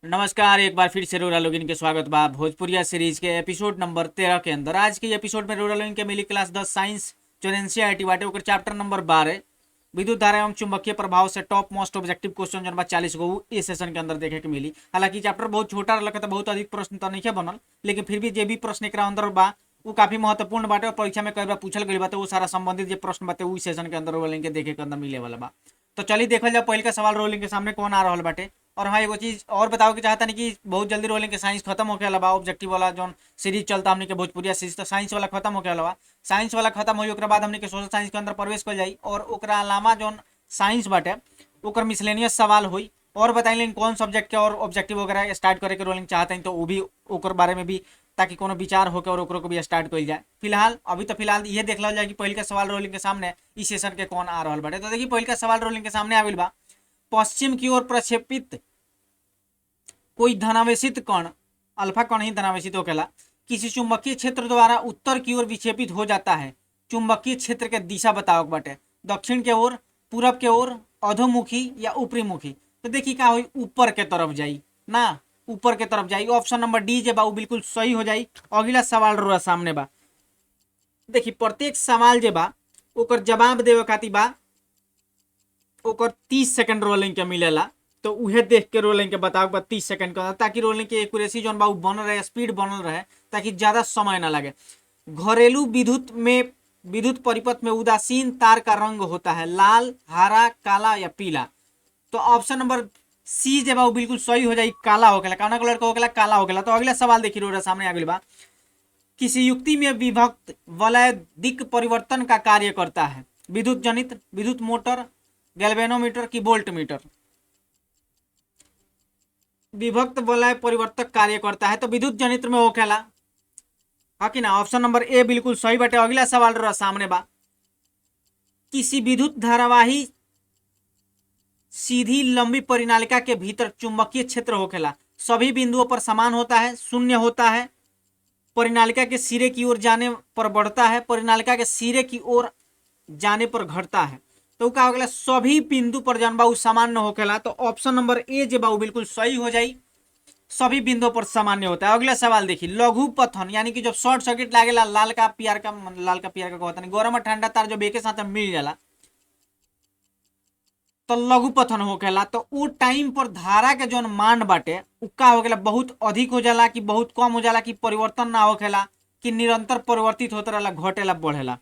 नमस्कार, एक बार फिर से रोरा लोगिन के स्वागत बा भोजपुरिया सीरीज के एपिसोड नंबर 13 के अंदर। आज के एपिसोड में रोरा लोगिन के मिली क्लास 10 साइंस जो एनसीईआरटी बाटे ओकर चैप्टर नंबर 12 विद्युत धारा एवं चुंबकीय प्रभाव से टॉप मोस्ट ऑब्जेक्टिव क्वेश्चन जन बा 40 गो इस सेशन के अंदर देखे के मिली। हालांकि चैप्टर बहुत छोटा रहता, बहुत अधिक प्रश्न तो नहीं बनल, लेकिन फिर भी जो भी प्रश्न एक अंदर बा वो काफी महत्वपूर्ण बाटे और परीक्षा में कई बार पूछल गई बाटे। वो सारा संबंधित जो प्रश्न बाटे वो सेशन के अंदर रोलिंग के देखे के अंदर मिले वाला बा। तो चलिए देखल जाए पहले का सवाल रोलिंग के सामने कौन आ रहा बाटे। और हाँ, एगो चीज और बताओ कि चाहता नहीं कि बहुत जल्दी रोलिंग के साइंस खत्म होके अलावा ऑब्जेक्टिव वाला जो सीरीज चलता हमने के भोजपुरिया सीरीज, तो साइंस वाला खत्म होके अलावा साइंस वाला खत्म हो ओकरा बाद हमने के सोशल साइंस के अंदर प्रवेश कर जाई और ओकरा अलावा जो साइंस बाटे ओकर मिसलेनियस सवाल हुई। और बताइए कौन सब्जेक्ट के और ऑब्जेक्टिव वगैरह स्टार्ट करे के रोलिंग चाहते हैं तो वो भी ओकर बारे में भी, ताकि कोनो विचार होकर और ओकरो को भी स्टार्ट कर जाए। फिलहाल ये देख लो जाए कि पहले का सवाल रोलिंग के सामने इस सेशन के कौन आ रहा बाटे। तो देखिए पहले का सवाल रोलिंग के सामने आविल बा, पश्चिम की ओर प्रक्षेपित कोई धनावेशित कण, अल्फा कण ही धनावेशित होकेला, किसी चुंबकीय क्षेत्र द्वारा उत्तर की ओर विक्षेपित हो जाता है। चुंबकीय क्षेत्र के दिशा बताओ बाटे, दक्षिण के ओर, पूरब के ओर, अधोमुखी या ऊपरीमुखी। तो देखिए क्या हुई, ऊपर के तरफ जाई ना, ऊपर के तरफ जाई। ऑप्शन नंबर डी जे बा वो बिल्कुल सही हो जाई। अगला सवाल रो सामने बा, देखिए प्रत्येक सवाल जे बा ओकर जवाब देवे खातिर बा ओकर 30 सेकंड रोलिंग के मिलेला। तो उहे देख के रोलिंग के बताओ 32 सेकंड का, ताकि रोलिंग के एक्यूरेसी जो बा बनल रहे, स्पीड बनल रहे, ताकि ज्यादा समय ना लगे। घरेलू विद्युत में, विद्युत परिपथ में उदासीन तार का रंग होता है लाल, हरा, काला या पीला। तो ऑप्शन नंबर सी जे बा वो बिल्कुल सही हो जाए, काला होकेला, कौना कलर का होकेला, काला होकेला। तो अगला सवाल देखिए रोरा सामने आ गइल बा, किसी युक्ति में विभक्त वलय दिक् परिवर्तन का कार्य करता है। विद्युत जनित, विद्युत मोटर, गैल्वेनोमीटर की वोल्ट मीटर। विभक्त वलय परिवर्तक कार्य करता है तो विद्युत जनित्र में होखेला, हाँ कि ना। ऑप्शन नंबर ए बिल्कुल सही बाटे। अगला सवाल रहा सामने बा, किसी विद्युत धारावाही सीधी लंबी परिनालिका के भीतर चुंबकीय क्षेत्र होखेला, सभी बिंदुओं पर समान होता है, शून्य होता है, परिनालिका के सिरे की ओर जाने पर बढ़ता है, परिनालिका के सिरे की ओर जाने पर घटता है। तो का होगा, सभी बिंदु पर जन बाबू सामान्य होखेला। तो ऑप्शन नंबर ए जे बाबू बिल्कुल सही हो जाई, सभी बिंदुओं पर सामान्य होता है। अगला सवाल देखिए, लघु पथन यानी कि जब शॉर्ट सर्किट लागेला, लाल का पियर का कहता नहीं, गरम और ठंडा तार जब एक साथ मिल जाला तो लघु पथन होखेला। तो वो टाइम पर धारा के जो मान बाटे का होखेला, बहुत अधिक हो जाला कि बहुत कम हो जाला, कि परिवर्तन ना होखेला, कि निरंतर परिवर्तित होता रहेला, घटेला बढ़ेला।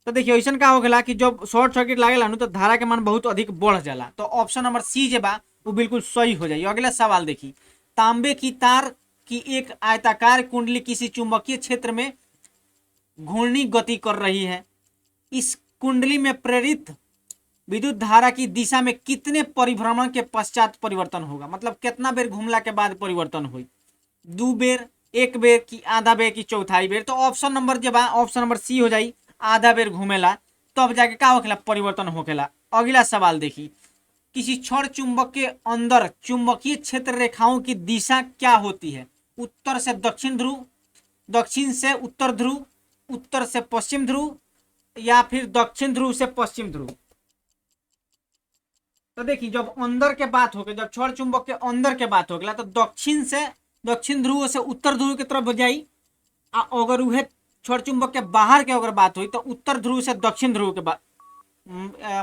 तो देखिए ऐसा का होखेला कि जब शॉर्ट सर्किट लागेला तो धारा के मान बहुत अधिक बढ़ जाला। तो ऑप्शन नंबर सी जे बा वो बिल्कुल सही हो जाए। अगला सवाल देखिए, तांबे की तार की एक आयताकार कुंडली किसी चुंबकीय क्षेत्र में घूर्णी गति कर रही है। इस कुंडली में प्रेरित विद्युत धारा की दिशा में कितने परिभ्रमण के पश्चात परिवर्तन होगा, मतलब कितना बेर घूमला के बाद परिवर्तन हुई, 2 बेर, 1 बेर की आधा बेर की चौथाई बेर। तो ऑप्शन नंबर जब ऑप्शन नंबर सी हो जाई, आधा बेर घूमेला तब जाके का होखेला, परिवर्तन होखेला। अगला सवाल देखिए, किसी क्षण चुंबक के अंदर चुंबकीय क्षेत्र रेखाओं की दिशा क्या होती है, उत्तर से दक्षिण ध्रुव, दक्षिण से उत्तर ध्रुव, उत्तर से पश्चिम ध्रुव या फिर दक्षिण ध्रुव से पश्चिम ध्रुव। तो देखिए जब अंदर के बात होगी, जब क्षण चुंबक के अंदर के बात होगा तो दक्षिण से, दक्षिण ध्रुव से उत्तर ध्रुव की तरफ जाई। अगर वह क्षण चुंबक के बाहर के अगर बात हुई तो उत्तर ध्रुव से दक्षिण ध्रुव के बाद,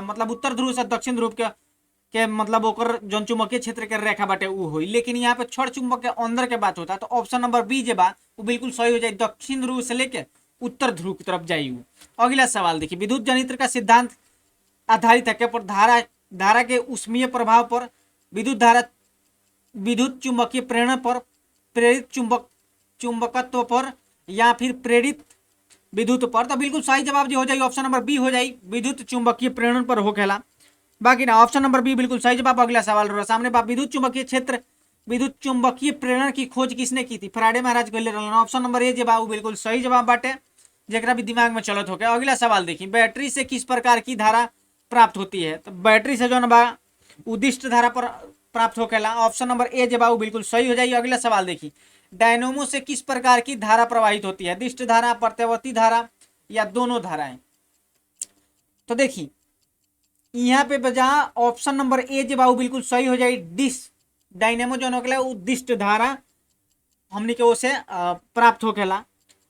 मतलब उत्तर ध्रुव से दक्षिण ध्रुव के मतलब ओकर जौन चुंबकीय क्षेत्र के रेखा बाटे वो हुई। लेकिन यहाँ पे क्षण चुंबक के अंदर के बात होता है तो ऑप्शन नंबर बी जे बा वो बिल्कुल सही हो जाए, दक्षिण ध्रुव से लेके उत्तर ध्रुव की तरफ जाई। अगला सवाल देखिए, विद्युत जनित्र का सिद्धांत आधारित है पर धारा, धारा के उष्मीय प्रभाव पर, विद्युत धारा, विद्युत चुंबकीय प्रेरण पर, प्रेरित चुंबकत्व पर या फिर प्रेरित विद्युत पर। तो बिल्कुल सही जवाब जो हो जाए ऑप्शन नंबर बी हो जाए, विद्युत चुंबकीय प्रेरण पर होखेला। बाकी ना ऑप्शन नंबर बी बिल्कुल सही जवाब। अगला सवाल रहा सामने बा, विद्युत चुंबकीय क्षेत्र, विद्युत चुंबकीय प्रेरण की खोज किसने की थी, फैराडे महाराज कहले रहलन। ऑप्शन नंबर ए जवाब बिल्कुल सही जवाब बाटे, जरा भी दिमाग में चलत हो गया। अगला सवाल देखिए, बैटरी से किस प्रकार की धारा प्राप्त होती है। तो बैटरी से जो बा उदिष्ट धारा पर प्राप्त होकेला। ऑप्शन नंबर ए जवाब बिल्कुल सही हो जाएगी। अगला सवाल देखिए, डायनोमो से किस प्रकार की धारा प्रवाहित होती है, दिष्ट धारा, प्रत्यावर्ती धारा या दोनों धाराएं। तो देखिए यहाँ पे बजा ऑप्शन नंबर ए जवाब बिल्कुल सही हो जाए, डायनेमो जो होखेला उद्दिष्ट धारा हमनी के ओसे प्राप्त होखेला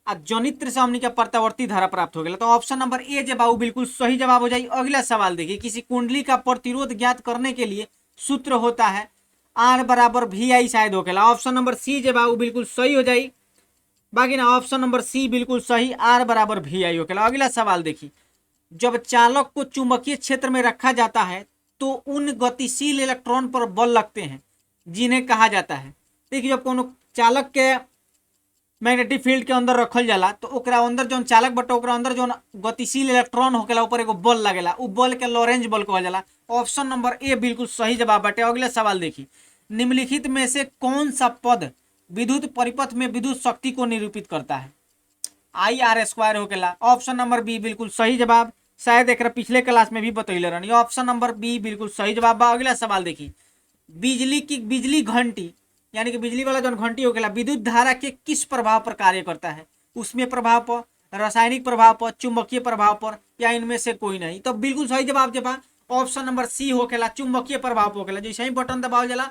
आ जनित्र से हमनी के प्रत्यावर्ती धारा प्राप्त हो गया। तो ऑप्शन नंबर ए जो बाबू बिल्कुल सही जवाब हो जाए। अगला सवाल देखिए, किसी कुंडली का प्रतिरोध ज्ञात करने के लिए सूत्र होता है आर बराबर वी आई शायद होखेला। ऑप्शन नंबर सी जो बाबू बिल्कुल सही हो जाए। बाकी ना ऑप्शन नंबर सी बिल्कुल सही, आर बराबर वी आई होखेला। अगला सवाल देखिए, जब चालक को चुंबकीय क्षेत्र में रखा जाता है तो उन गतिशील इलेक्ट्रॉन पर बल लगते हैं जिन्हें कहा जाता है। देखिए, जब कोनो चालक के मैग्नेटिक फील्ड के अंदर रखल जाला तो ओकरा अंदर जौन चालक बटे ओकरा अंदर जौन गतिशील इलेक्ट्रॉन होकेला ऊपर एगो बल लगेला, उ बल के लॉरेंज बल कहल जाला। ऑप्शन नंबर ए बिल्कुल सही जवाब बाटे। अगले सवाल देखिए, निम्नलिखित में से कौन सा पद विद्युत परिपथ में विद्युत शक्ति को निरूपित करता है? आई आर स्क्वायर होकेला। ऑप्शन नंबर बी बिल्कुल सही जवाब। शायद एक पिछले क्लास में भी बतैले रहनी। ऑप्शन नंबर बी बिल्कुल सही जवाब बा। अगला सवाल देखिए, बिजली घंटी यानी कि बिजली वाला जो घंटी होखेला विद्युत धारा के किस प्रभाव पर कार्य करता है? उसमें प्रभाव पर, रासायनिक प्रभाव पर, चुंबकीय प्रभाव पर, या इनमें से कोई नहीं? तो बिल्कुल सही जवाब जब ऑप्शन नंबर सी होखेला, चुंबकीय प्रभाव पर होखेला। जैसे ही बटन दबाव जाला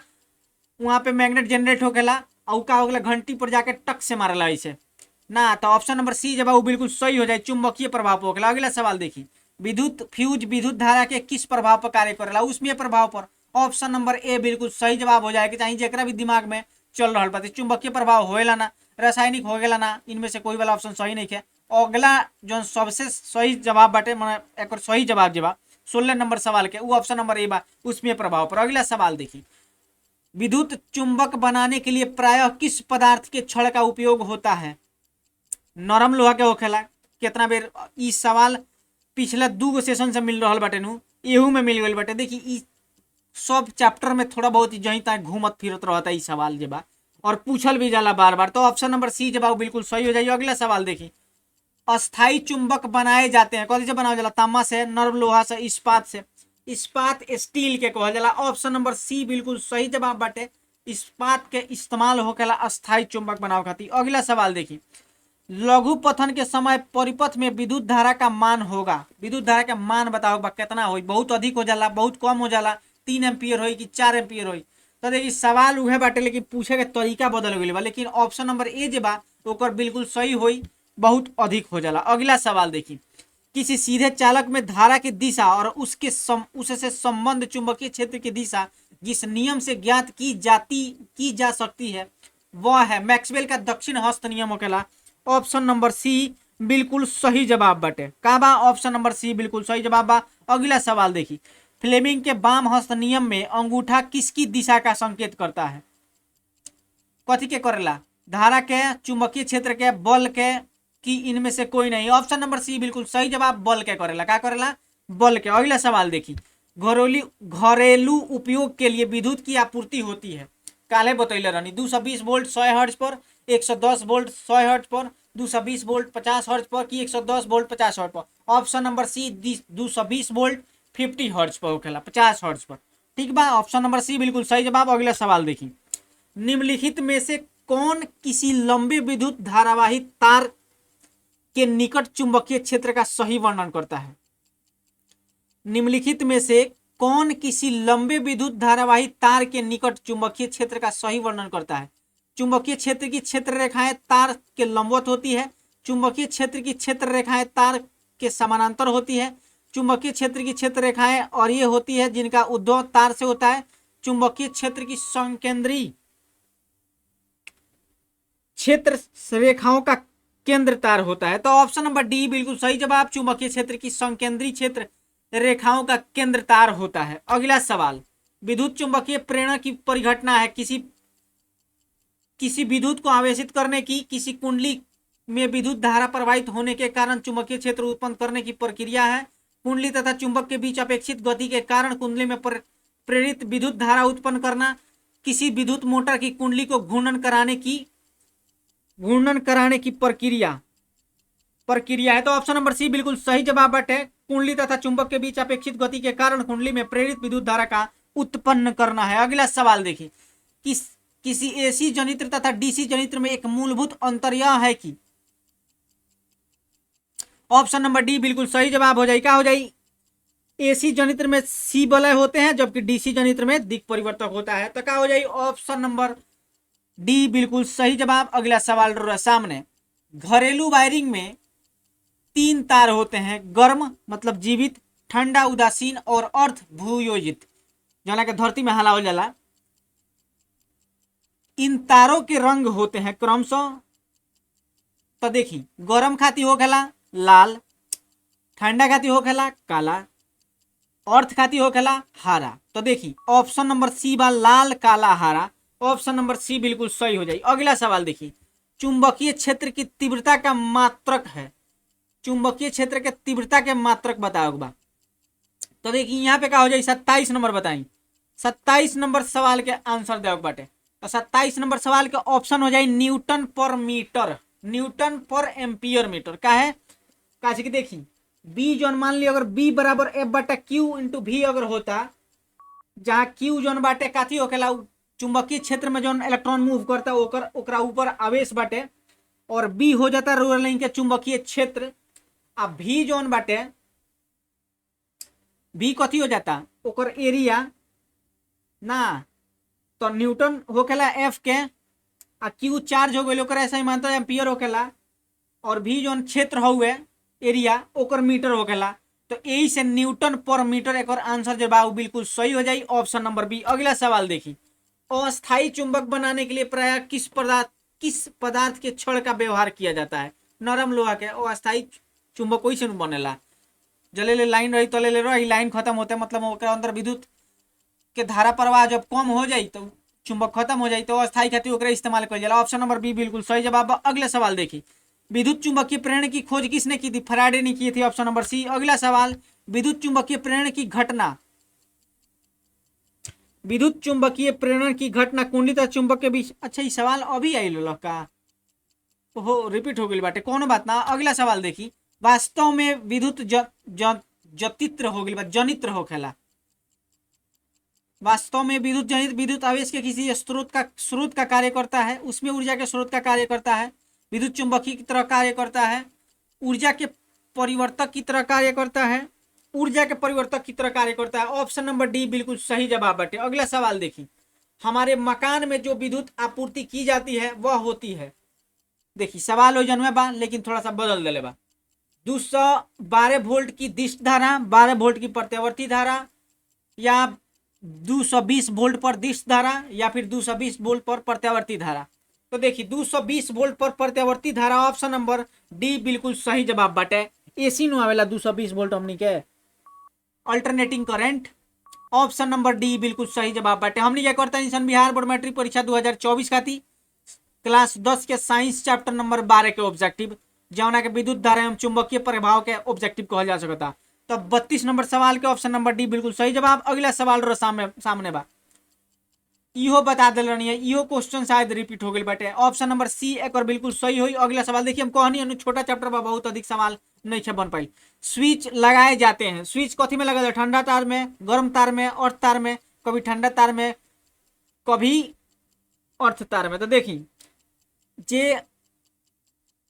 वहां पे मैग्नेट जनरेट होखेला और का होखेला घंटी पर जाके टक से मारेला ऐसे ना। तो ऑप्शन नंबर सी जब वो बिल्कुल सही हो जाए, चुंबकीय प्रभाव पर होखेला। अगला सवाल देखिए, विद्युत फ्यूज विद्युत धारा के किस प्रभाव पर कार्य करेला? उसमें प्रभाव पर। ऑप्शन नंबर ए बिल्कुल सही जवाब हो जाएगा। चाहे जेकरा भी दिमाग में चल रहा बात, चुंबकीय प्रभाव होएला ना, रासायनिक होएला ना, इनमें से कोई वाला ऑप्शन सही नहीं है। अगला जो सबसे सही जवाब बाटे मैंने एक सही जवाब जवाब 16 नंबर सवाल के वो ऑप्शन नंबर ए बा, उसमें प्रभाव पर। अगला सवाल देखिए, विद्युत चुंबक बनाने के लिए प्रायः किस पदार्थ के छड़ का उपयोग होता है? नरम लोहा के होखेला। कितना बेर इस सवाल पिछला 2 सेशन से मिल रहा बाटे नु, एहू में मिल गई बाटे। देखिए सब चैप्टर में थोड़ा बहुत जहीं तक घूमत फिरत रहता है सवाल जब और पूछल भी जाला बार बार। तो ऑप्शन नंबर सी जवाब बिल्कुल सही हो जाइए। अगला सवाल देखिए, अस्थाई चुंबक बनाए जाते हैं कौन से बनाया जाला? तांबा से, नरम लोहा से, इस्पात से। इस्पात स्टील के कहल जाला। ऑप्शन नंबर सी बिल्कुल सही जवाब बाटे। इस्पात के इस्तेमाल होकेला अस्थाई चुंबक बनावे खातिर। अगला सवाल देखिए, लघु पथन के समय परिपथ में विद्युत धारा का मान होगा। विद्युत धारा का मान बताओ बा कितना हो? बहुत अधिक हो जाला, बहुत कम हो जाला, 3 एम्पियर हो कि 4 एम्पियर हो? तो देखिए सवाल उहे बाटे लेकिन पूछे के तरीका बदल गई बा। लेकिन ऑप्शन नंबर ए जे बा ओकर बिल्कुल सही होई, बहुत अधिक हो जाला। अगला सवाल देखिए, किसी सीधे चालक में धारा की दिशा और उससे संबंध चुंबकीय क्षेत्र की दिशा जिस नियम से ज्ञात की जा सकती है वह है मैक्सवेल का दक्षिण हस्त नियम होकेला। ऑप्शन नंबर सी बिल्कुल सही जवाब बाटे। का बा? ऑप्शन नंबर सी बिल्कुल सही जवाब बा। अगला सवाल देखिए, फ्लेमिंग के वाम हस्त नियम में अंगूठा किसकी दिशा का संकेत करता है? कथी के करेला? धारा के, चुंबकीय क्षेत्र के, बल के, कि इनमें से कोई नहीं? ऑप्शन नंबर सी बिल्कुल सही जवाब, बल के करेला। क्या करेला? बल के। अगला सवाल देखिए, घरेलू उपयोग के लिए विद्युत की आपूर्ति होती है। काले बतैले रहनी 220 वोल्ट 100 हर्ट्ज पर, 110 वोल्ट 100 हर्ट्ज पर, 220 वोल्ट 50 हर्ट्ज पर, कि 110 वोल्ट 50 हर्ट्ज पर? Option number C 220 volt 50 hertz पर होखेला, 50 हर्ट्ज पर। ठीक बा, ऑप्शन नंबर सी बिल्कुल सही जवाब। अगला सवाल देखिए, निम्नलिखित में से कौन किसी लंबे विद्युत धारावाही तार के निकट चुंबकीय क्षेत्र का सही वर्णन करता है? निम्नलिखित में से कौन किसी लंबे विद्युत धारावाही तार के निकट चुंबकीय क्षेत्र का सही वर्णन करता है? चुंबकीय क्षेत्र की क्षेत्र रेखाएं तार के लंबवत होती है, चुंबकीय क्षेत्र की क्षेत्र रेखाएं तार के समानांतर होती है, चुंबकीय क्षेत्र की क्षेत्र रेखाएं और ये होती है जिनका उद्भव तार से होता है, चुंबकीय क्षेत्र की संकेंद्री क्षेत्र रेखाओं का केंद्र तार होता है। तो ऑप्शन नंबर डी बिल्कुल सही जवाब, चुंबकीय क्षेत्र की संकेंद्री क्षेत्र रेखाओं का केंद्र तार होता है। अगला सवाल, विद्युत चुंबकीय प्रेरणा की परिघटना है किसी विद्युत को आवेशित करने की, किसी कुंडली में विद्युत धारा प्रवाहित होने के कारण चुंबकीय क्षेत्र उत्पन्न करने की प्रक्रिया है। कुंडली तथा चुंबक के बीच अपेक्षित गति के कारण कुंडली में प्रेरित विद्युत धारा उत्पन्न करना, किसी विद्युत मोटर की कुंडली को घूर्णन कराने की प्रक्रिया है। तो ऑप्शन नंबर सी बिल्कुल सही जवाब है। कुंडली तथा चुंबक के बीच अपेक्षित गति के कारण कुंडली में प्रेरित विद्युत धारा का उत्पन्न करना है। अगला सवाल देखिए, किसी एसी जनित्र तथा डीसी जनित्र में एक मूलभूत अंतर यह है कि ऑप्शन नंबर डी बिल्कुल सही जवाब हो जाए। क्या हो जाए? AC जनित्र में C वलय होते हैं, जबकि DC जनित्र में दिक् परिवर्तक होता है। तो क्या हो जाए ऑप्शन नंबर डी बिल्कुल सही जवाब। अगला सवाल रहा सामने, घरेलू वायरिंग में 3 तार होते हैं, गर्म मतलब जीवित, ठंडा उदासीन और अर्ध भूयोजित, जना के धरती में हलावल जाला। इन तारों के रंग होते हैं क्रमशः, तो देखी गरम खाती होखेला लाल, ठंडा खाती होखेला काला, अर्थ खाती होखेला हरा। तो देखी ऑप्शन नंबर सी बा लाल काला हरा, ऑप्शन नंबर सी बिल्कुल सही हो जाए। अगला सवाल देखिए, चुंबकीय क्षेत्र की तीव्रता का मात्रक है, चुंबकीय क्षेत्र के तीव्रता के मात्रक बताओ बा। तो देखिए यहाँ पे क्या हो जाए 27 नंबर बताई, 27 नंबर सवाल के आंसर दे बाटे। तो 27 नंबर सवाल के ऑप्शन हो जाए न्यूटन पर मीटर, न्यूटन पर एम्पियर मीटर। का है कि देखी बी जोन मान ली अगर बी बराबर एफ बटा क्यू इंटू वी अगर होता, जहाँ क्यू जोन बाटे काथी होखेला चुंबकीय क्षेत्र में जोन इलेक्ट्रॉन मूव करता ओकरा ऊपर आवेश बाटे, और बी हो जाता रूरल लाइन के चुंबकीय क्षेत्र। अब भी जोन बाटे भी कथी हो जाता ओकर एरिया ना, तो न्यूटन होखेला एफ के, आ क्यू चार्ज हो गई ओकर ऐसा ही मानता एम्पियर होखेला, और भी जोन क्षेत्र हुए एरिया ओकर मीटर होखेला। तो यही से न्यूटन पर मीटर एक आंसर जो बा बिल्कुल सही हो जाए, ऑप्शन नंबर बी। अगला सवाल देखी, अस्थायी चुंबक बनाने के लिए प्राय किस पदार्थ के छड़ का व्यवहार किया जाता है? नरम लोहा के। अस्थायी चुंबक वही से बनेला, जले लाइन रही तले ले रही, लाइन खत्म होते मतलब ओकरा अंदर विद्युत के धारा प्रवाह जब कम हो जाए तो चुंबक खत्म हो जाए, तो अस्थायी खातिर ओकरा इस्तेमाल कर जाला। ऑप्शन नंबर बी बिल्कुल सही जवाब। अगला सवाल देखी, विद्युत चुंबकीय प्रेरण की खोज किसने की थी? फैराडे ने की थी, ऑप्शन नंबर सी। अगला सवाल, विद्युत चुंबकीय प्रेरण की घटना, विद्युत चुंबकीय प्रेरण की घटना कुंडली तथा चुंबक के बीच। अच्छा ये सवाल अभी आई लो का हो रिपीट हो गई बाटे, कौन बात ना। अगला सवाल देखी, वास्तव में विद्युत जतित्र हो गई, जनित्र होखेला। वास्तव में विद्युत जनित विद्युत आवेश के किसी स्रोत का कार्य करता है, उसमें ऊर्जा के स्रोत का कार्य करता है, विद्युत चुंबकीय की तरह कार्य करता है, ऊर्जा के परिवर्तक की तरह कार्य करता है, ऊर्जा के परिवर्तक की तरह कार्य करता है। ऑप्शन नंबर डी बिल्कुल सही जवाब बाटे। अगला सवाल देखिए, हमारे मकान में जो विद्युत आपूर्ति की जाती है वह होती है, देखिए सवाल हो जनवे बा लेकिन थोड़ा सा बदल दिले बा, 212 वोल्ट की दिष्ट धारा, 12 वोल्ट की प्रत्यावर्ती धारा, या 220 वोल्ट पर दिष्ट धारा, या फिर 220 वोल्ट पर प्रत्यावर्ती धारा। तो देखिए 220 वोल्ट पर प्रत्यावर्ती धारा, ऑप्शन नंबर डी बिल्कुल सही जवाब बाटे। एसी नु आवेला 220 वोल्ट हमनी के alternating current, option number D बिल्कुल सही जवाब बाटे। हमनी क्या करता है बिहार बोर्ड मैट्रिक परीक्षा 2024 का थी, क्लास 10 के साइंस चैप्टर नंबर 12 के ऑब्जेक्टिव, जौना के विद्युत धारा एवं चुंबकीय प्रभाव के ऑब्जेक्टिव कहल जा सकता। तो 32 नंबर सवाल के ऑप्शन नंबर डी बिल्कुल सही जवाब। अगला सवाल रो सामने बा, इहो बता दिल रही है, इहो क्वेश्चन शायद रिपीट हो गई बाटे, ऑप्शन नंबर सी एक और बिल्कुल सही हुई। अगला सवाल देखिए, हम कहनी छोटा चैप्टर बा, बहुत अधिक सवाल नहीं है बन पाई। स्विच लगाए जाते हैं, स्विच कथी में लगा, ठंडा तार में, गर्म तार में, अर्थ तार में, कभी ठंडा तार में कभी अर्थ तार में। तो देखी जे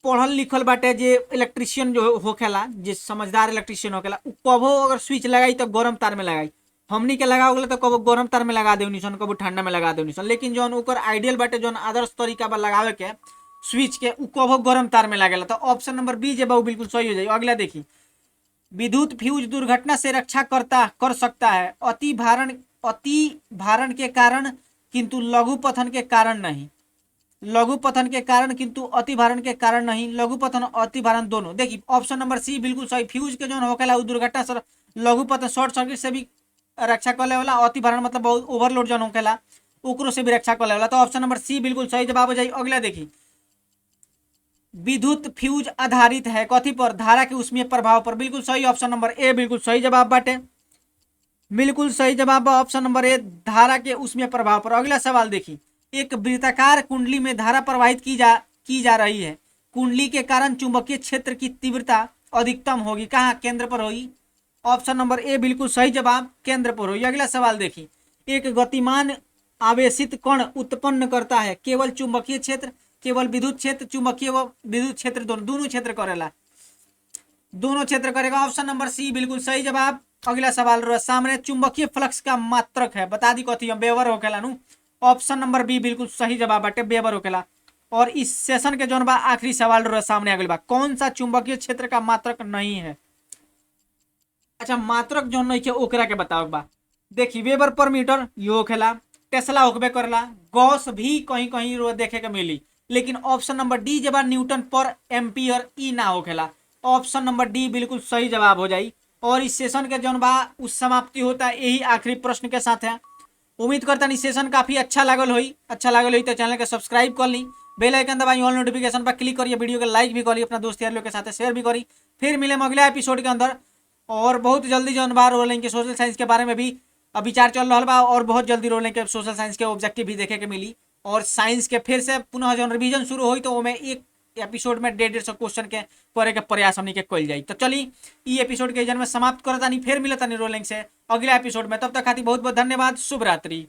पढ़ल लिखल बाटे, जे इलेक्ट्रिशियन जो होखेला, जे समझदार इलेक्ट्रिशियन होखेला, कबो अगर स्विच लगाई तो गर्म तार में लगाई, हमनी के लगा तो कबो गर्म तार में लगा देवनी सन, कबो ठंडा में लगा देवनी सन, लेकिन जौन ओकर आइडियल बाटे जौन आदर्श तरीका बा लगावे के स्विच के, उ कबो गर्म तार में लागेला। तो ऑप्शन नंबर बी जे बा बिल्कुल सही हो जाए। अगला देखी, विद्युत फ्यूज दुर्घटना से रक्षा कर सकता है, अति भारण के कारण किंतु लघु पतन के कारण नहीं, लघु पतन के कारण किंतु अति भारण के कारण नहीं, लघु पतन अति भारण दोनों। देखिए ऑप्शन नंबर सी बिल्कुल सही, फ्यूज के जौन होखेला उ दुर्घटना से, लघु पतन शॉर्ट सर्किट से भी रक्षा कर लेवला, अति भारण मतलब बहुत ओवरलोड जौन होखेला ओकरो से भी रक्षा कर लेवला। तो ऑप्शन नंबर सी बिल्कुल सही जवाब हो जाए। अगला देखी, विद्युत फ्यूज आधारित है कथी पर? धारा के उसमें प्रभाव पर, बिल्कुल सही, ऑप्शन नंबर ए बिल्कुल सही जवाब बाटे, बिल्कुल सही जवाब ऑप्शन नंबर ए, धारा के उसमें प्रभाव पर। अगला सवाल देखी, एक वृत्ताकार कुंडली में धारा प्रवाहित की जा रही है, कुंडली के कारण चुंबकीय क्षेत्र की तीव्रता अधिकतम होगी, कहाँ? केंद्र पर होगी, ऑप्शन नंबर ए बिल्कुल सही जवाब, केंद्र पर होगी। अगला सवाल देखी, एक गतिमान आवेशित कण उत्पन्न करता है केवल चुंबकीय क्षेत्र, केवल विद्युत क्षेत्र, चुंबकीय व विद्युत क्षेत्र दोनों क्षेत्र करेला, दोनों क्षेत्र करेगा, ऑप्शन नंबर सी बिल्कुल सही जवाब, अगला सवाल रहा सामने चुंबकीय फ्लक्स का मात्रक है, बता दी कथी वेबर होखेला नु। ऑप्शन नंबर बी बिल्कुल सही जवाब बाटे, वेबर होखेला। और इस सेशन के जौन बा आखिरी सवाल रहा सामने आ गइल बा, कौन सा चुंबकीय क्षेत्र का मात्रक नहीं है। अच्छा मात्रक जौन नहीं है ओकरा के बताओ बा। देखी वेबर पर मीटर ये होखेला, टेस्ला होकबे करला, गॉस भी कहीं कहीं रो देखे के मिली, लेकिन ऑप्शन नंबर डी जब न्यूटन पर एम्पियर ई ना होखेला। ऑप्शन नंबर डी बिल्कुल सही जवाब हो जाई। और इस सेशन के जौन बा उस समाप्ति होता है यही आखिरी प्रश्न के साथ है। उम्मीद करता नहीं सेशन काफी अच्छा लागल होई, अच्छा लागल होई तो चैनल के सब्सक्राइब कर ली, बेल आइकन दबाई, ऑल नोटिफिकेशन पर क्लिक करिए, वीडियो के लाइक भी करिए, अपना दोस्त यार लोग के साथ शेयर भी करी। फिर मिले अगले एपिसोड के अंदर और बहुत जल्दी जौन बा रोलिंग के सोशल साइंस के बारे में भी विचार चल रहा बा और बहुत जल्दी रोलिंग के सोशल साइंस के ऑब्जेक्टिव भी देखे के मिली। और साइंस के फिर से पुनः जौन रिवीजन शुरू हुई तो में एक एपिसोड में 150 क्वेश्चन के करे के प्रयास हमनी के कल जाई। तो चली ई एपिसोड के जन में समाप्त करता नहीं, फिर मिलता नहीं रोलिंग से अगले एपिसोड में। तब तक खातिर बहुत बहुत धन्यवाद, शुभ रात्रि।